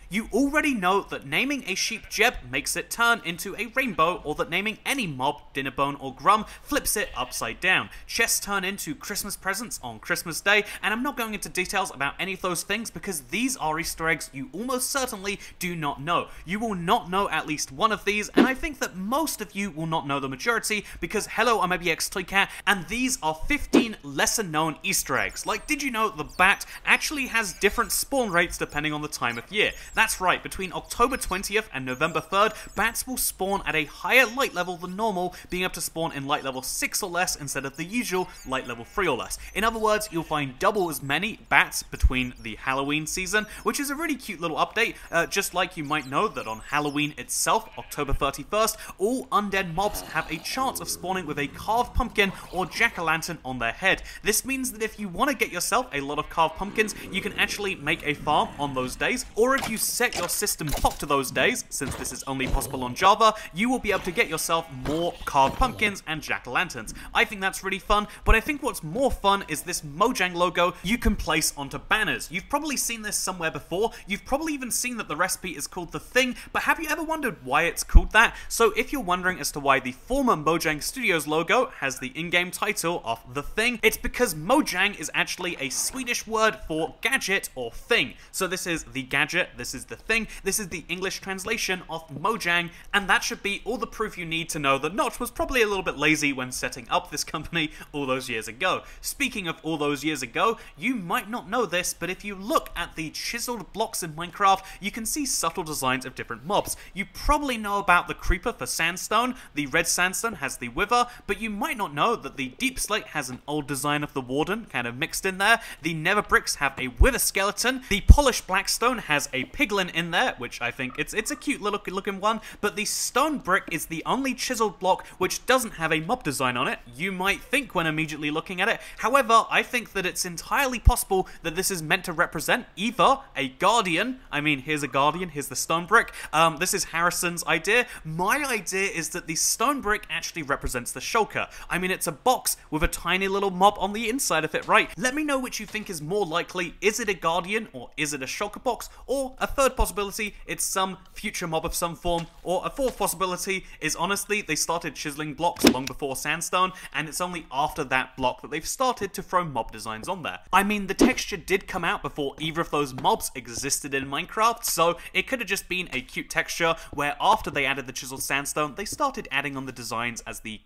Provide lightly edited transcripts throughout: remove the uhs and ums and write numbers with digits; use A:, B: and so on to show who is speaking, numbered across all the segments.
A: You already know that naming a sheep Jeb makes it turn into a rainbow, or that naming any mob Dinnerbone or Grum flips it upside down. Chests turn into Christmas presents on Christmas Day, and I'm not going into details about any of those things because these are Easter eggs you almost certainly do not know. You will not know at least one of these, and I think that most of you will not know the majority because hello, I'm ABXToyCat, and these are 15 lesser known Easter eggs. Like, did you know the bat actually has different spawn rates depending on the time of year? That's right, between October 20th and November 3rd, bats will spawn at a higher light level than normal, being able to spawn in light level 6 or less instead of the usual light level 3 or less. In other words, you'll find double as many bats between the Halloween season, which is a really cute little update, just like you might know that on Halloween itself, October 31st, all undead mobs have a chance of spawning with a carved pumpkin or jack-o'-lantern on their head. This means that if you want to get yourself a lot of carved pumpkins, you can actually make a farm on those days, or if you set your system pop to those days, since this is only possible on Java, you will be able to get yourself more carved pumpkins and jack-o'-lanterns. I think that's really fun, but I think what's more fun is this Mojang logo you can place onto banners. You've probably seen this somewhere before, you've probably even seen that the recipe is called The Thing, but have you ever wondered why it's called that? So if you're wondering as to why the former Mojang Studios logo has the in-game title of The Thing, it's because Mojang is actually a Swedish word for gadget or thing. So this is the gadget, this is the thing, this is the English translation of Mojang, and that should be all the proof you need to know that Notch was probably a little bit lazy when setting up this company all those years ago. Speaking of all those years ago, you might not know this, but if you look at the chiseled blocks in Minecraft, you can see subtle designs of different mobs. You probably know about the creeper for sandstone, the red sandstone has the wither, but you might not know that the deep slate has an old design of the warden kind of mixed in there, the nether bricks have a wither skeleton, the polished blackstone has a piglin in there, which I think it's a cute little looking one, but the stone brick is the only chiseled block which doesn't have a mob design on it. You might think when immediately looking at it. However, I think that it's entirely possible that this is meant to represent either a guardian. I mean, here's a guardian, here's the stone brick. This is Harrison's idea. My idea is that the stone brick actually represents the shulker. I mean, it's a box with a tiny little mob on the inside of it, right? Let me know which you think is more likely. Is it a guardian or is it a shulker box? Or a third possibility, it's some future mob of some form. Or a fourth possibility is honestly they started chiseling blocks long before sandstone, and it's only after that block that they've started to throw mob designs on there. I mean, the texture did come out before either of those mobs existed in Minecraft, so it could have just been a cute texture where after they added the chiseled sandstone, they started adding on the designs as the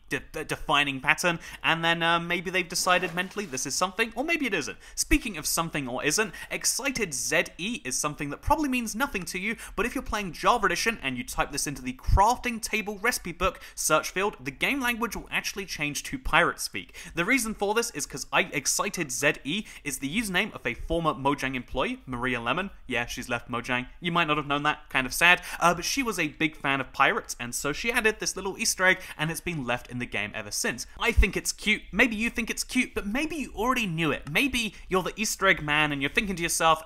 A: defining pattern, and then maybe they've decided mentally this is something, or maybe it isn't. Speaking of something or isn't, Excited ZE is something that probably means nothing to you, but if you're playing Java Edition and you type this into the crafting table recipe book search field, the game language will actually change to pirate speak. The reason for this is because Excited ZE is the username of a former Mojang employee, Maria Lemon. Yeah, she's left Mojang. You might not have known that, kind of sad, but she was a big fan of pirates, and so she added this little Easter egg, and it's been left in the game ever since. I think it's cute, maybe you think it's cute, but maybe you already knew it. Maybe you're the Easter egg man, and you're thinking to yourself,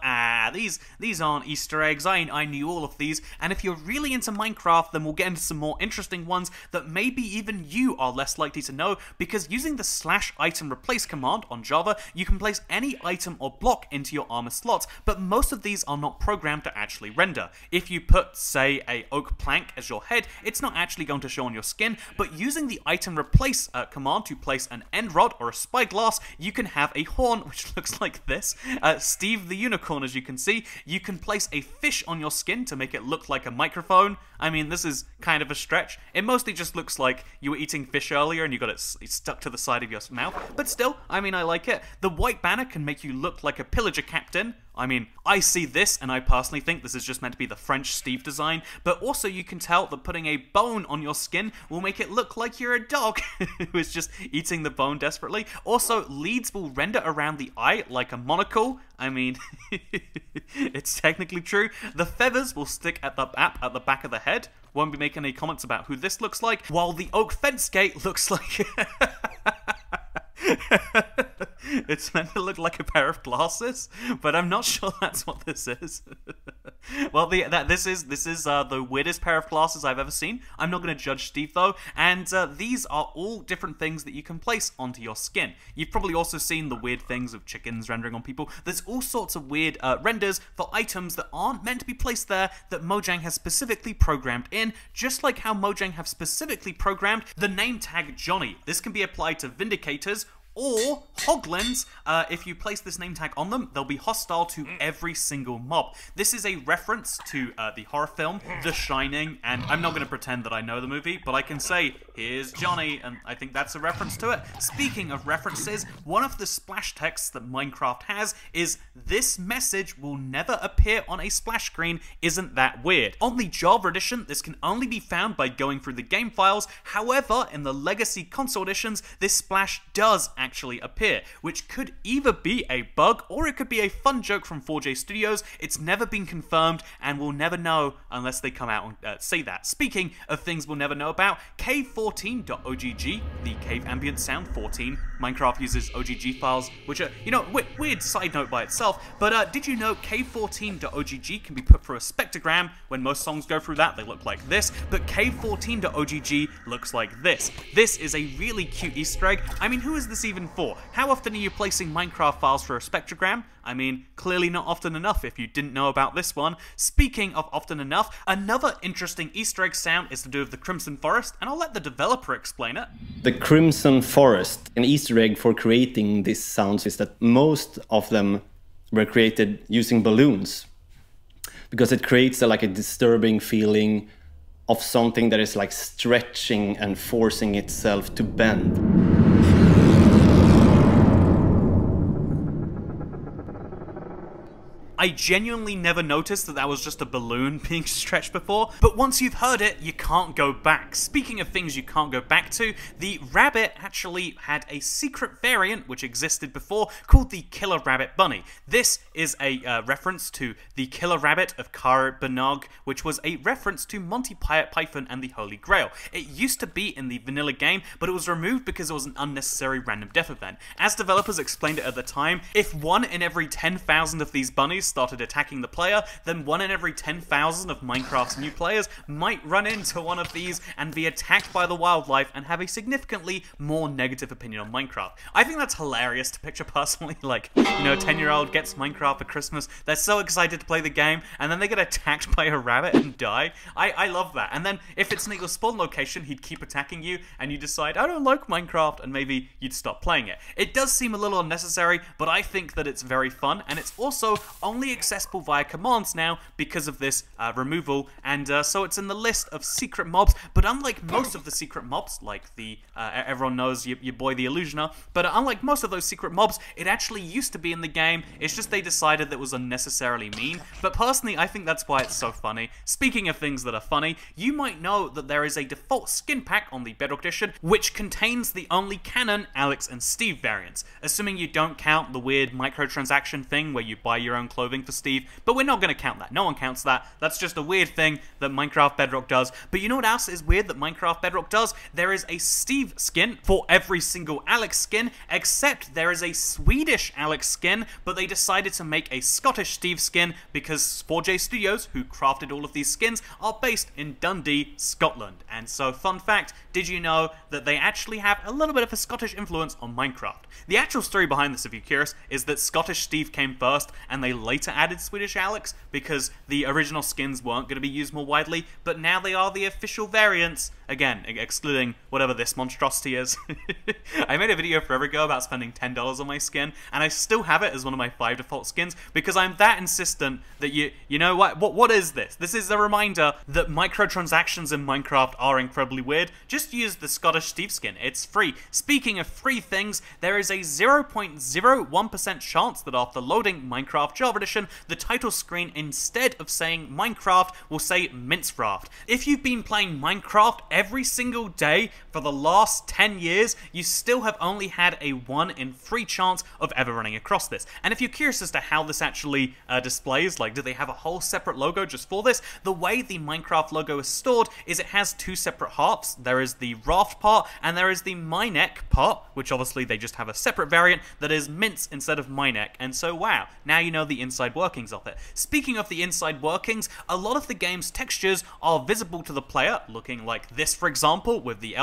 A: these aren't Easter eggs, I knew all of these, and if you're really into Minecraft, then we'll get into some more interesting ones that maybe even you are less likely to know, because using the /item replace command on Java, you can place any item or block into your armor slots, but most of these are not programmed to actually render. If you put, say, a oak plank as your head, it's not actually going to show on your skin, but using the item replace command to place an end rod or a spyglass, you can have a horn, which looks like this. Steve the unicorn, as you can see. You can place a fish on your skin to make it look like a microphone. I mean, this is kind of a stretch. It mostly just looks like you were eating fish earlier and you got it stuck to the side of your mouth. But still, I mean, I like it. The white banner can make you look like a Pillager captain. I mean, I see this and I personally think this is just meant to be the French Steve design, but also you can tell that putting a bone on your skin will make it look like you're a dog who is just eating the bone desperately. Also, leads will render around the eye like a monocle. I mean, it's technically true. The feathers will stick at the back of the head. Won't be making any comments about who this looks like, while the oak fence gate looks like... It's meant to look like a pair of glasses, but I'm not sure that's what this is. Well, this is the weirdest pair of classes I've ever seen. I'm not going to judge Steve though, and these are all different things that you can place onto your skin. You've probably also seen the weird things of chickens rendering on people. There's all sorts of weird renders for items that aren't meant to be placed there that Mojang has specifically programmed in, just like how Mojang have specifically programmed the name tag Johnny. This can be applied to Vindicators or Hoglins. If you place this name tag on them, they'll be hostile to every single mob. This is a reference to the horror film The Shining, and I'm not going to pretend that I know the movie, but I can say, here's Johnny, and I think that's a reference to it. Speaking of references, one of the splash texts that Minecraft has is, "This message will never appear on a splash screen, isn't that weird?" On the Java edition, this can only be found by going through the game files. However, in the legacy console editions, this splash does actually appear, which could either be a bug or it could be a fun joke from 4J Studios. It's never been confirmed, and we'll never know unless they come out and say that. Speaking of things we'll never know about, cave14.ogg, the cave ambient sound 14, Minecraft uses OGG files, which are, you know, weird side note by itself, but did you know cave14.ogg can be put through a spectrogram? When most songs go through that, they look like this, but cave14.ogg looks like this. This is a really cute Easter egg. I mean, who is this even for? How often are you placing Minecraft files for a spectrogram? I mean, clearly not often enough if you didn't know about this one. Speaking of often enough, another interesting Easter egg sound is to do with the Crimson Forest, and I'll let the developer explain it.
B: The Crimson Forest, an Easter egg for creating these sounds is that most of them were created using balloons, because it creates like a disturbing feeling of something that is like stretching and forcing itself to bend.
A: I genuinely never noticed that was just a balloon being stretched before, but once you've heard it, you can't go back. Speaking of things you can't go back to, the rabbit actually had a secret variant which existed before called the Killer Rabbit Bunny. This is a reference to the Killer Rabbit of Car Banog, which was a reference to Monty Python and the Holy Grail. It used to be in the vanilla game, but it was removed because it was an unnecessary random death event. As developers explained it at the time, if 1 in every 10,000 of these bunnies started attacking the player, then 1 in every 10,000 of Minecraft's new players might run into one of these and be attacked by the wildlife and have a significantly more negative opinion on Minecraft. I think that's hilarious to picture personally, like, you know, a 10-year-old gets Minecraft for Christmas, they're so excited to play the game, and then they get attacked by a rabbit and die. I love that. And then if it's near your spawn location, he'd keep attacking you, and you decide, I don't like Minecraft, and maybe you'd stop playing it. It does seem a little unnecessary, but I think that it's very fun, and it's also only accessible via commands now because of this removal, and so it's in the list of secret mobs. But unlike most of the secret mobs, like the everyone knows your boy the Illusioner, but unlike most of those secret mobs, it actually used to be in the game. It's just they decided that it was unnecessarily mean. But personally, I think that's why it's so funny. Speaking of things that are funny, you might know that there is a default skin pack on the Bedrock edition which contains the only canon Alex and Steve variants, assuming you don't count the weird microtransaction thing where you buy your own clothing for Steve, but we're not going to count that. No one counts that. That's just a weird thing that Minecraft Bedrock does. But you know what else is weird that Minecraft Bedrock does? There is a Steve skin for every single Alex skin, except there is a Swedish Alex skin, but they decided to make a Scottish Steve skin because 4J Studios, who crafted all of these skins, are based in Dundee, Scotland. And so, fun fact, did you know that they actually have a little bit of a Scottish influence on Minecraft? The actual story behind this, if you're curious, is that Scottish Steve came first, and they later added Swedish Alex because the original skins weren't going to be used more widely, but now they are the official variants. Again, excluding whatever this monstrosity is. I made a video forever ago about spending $10 on my skin, and I still have it as one of my 5 default skins because I'm that insistent that you know what is this? This is a reminder that microtransactions in Minecraft are incredibly weird. Just use the Scottish Steve skin. It's free. Speaking of free things, there is a 0.01% chance that after loading Minecraft Java Edition, the title screen, instead of saying Minecraft, will say Minecraft. If you've been playing Minecraft every single day for the last 10 years, you still have only had a 1 in 3 chance of ever running across this. And if you're curious as to how this actually displays, like do they have a whole separate logo just for this, the way the Minecraft logo is stored is it has 2 separate halves. There is the raft part and there is the Mineck part, which obviously they just have a separate variant that is mince instead of Mineck. And so wow, now you know the ins inside workings of it. Speaking of the inside workings, a lot of the game's textures are visible to the player, looking like this, for example, with the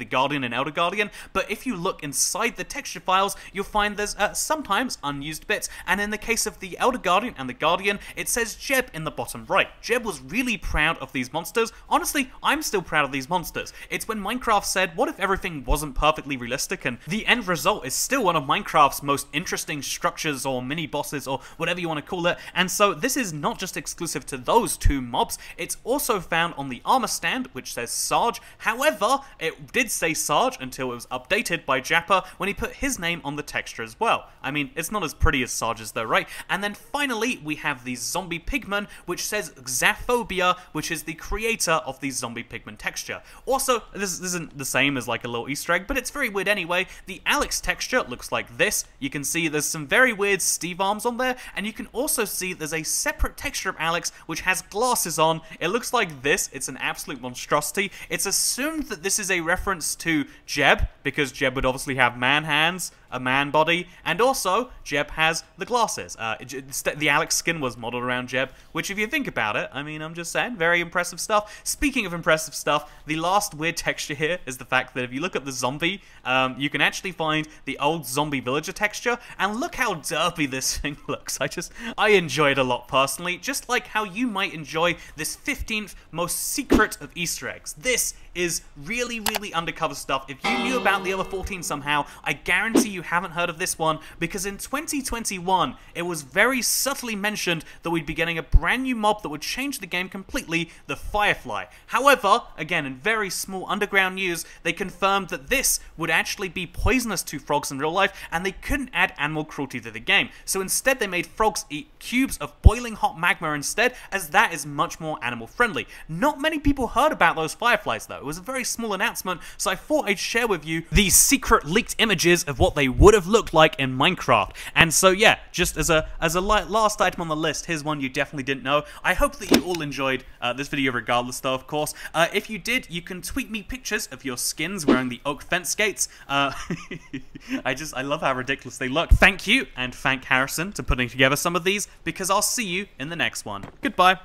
A: Guardian and Elder Guardian, but if you look inside the texture files, you'll find there's sometimes unused bits, and in the case of the Elder Guardian and the Guardian, it says Jeb in the bottom right. Jeb was really proud of these monsters. Honestly, I'm still proud of these monsters. It's when Minecraft said, what if everything wasn't perfectly realistic, and the end result is still one of Minecraft's most interesting structures or mini-bosses or whatever you want to call it, and so this is not just exclusive to those two mobs, it's also found on the armor stand, which says Sarge. However, it did say Sarge until it was updated by Japper when he put his name on the texture as well. I mean, it's not as pretty as Sarge's though, right? And then finally, we have the zombie pigman, which says Xaphobia, which is the creator of the zombie pigman texture. Also, this isn't the same as like a little Easter egg, but it's very weird anyway. The Alex texture looks like this. You can see there's some very weird Steve arms on there, and you can also see there's a separate texture of Alex which has glasses on. It looks like this. It's an absolute monstrosity. It's assumed that this is a reference to Jeb, because Jeb would obviously have man hands, a man body, and also Jeb has the glasses. The Alex skin was modeled around Jeb, which if you think about it, I mean, I'm just saying, very impressive stuff. Speaking of impressive stuff, the last weird texture here is the fact that if you look at the zombie, you can actually find the old zombie villager texture, and look how derpy this thing looks. I enjoy it a lot personally, just like how you might enjoy this 15th most secret of Easter eggs. This is really, really undercover stuff. If you knew about the other 14 somehow, I guarantee you haven't heard of this one, because in 2021, it was very subtly mentioned that we'd be getting a brand new mob that would change the game completely, the Firefly. However, again, in very small underground news, they confirmed that this would actually be poisonous to frogs in real life, and they couldn't add animal cruelty to the game. So instead, they made frogs eat cubes of boiling hot magma instead, as that is much more animal friendly. Not many people heard about those Fireflies though. It was a very small announcement, so I thought I'd share with you these secret leaked images of what they would have looked like in Minecraft. And so yeah, just as a last item on the list, here's one you definitely didn't know. I hope that you all enjoyed this video regardless though, of course. If you did, you can tweet me pictures of your skins wearing the oak fence gates. I love how ridiculous they look. Thank you, and thank Harrison for putting together some of these, because I'll see you in the next one. Goodbye.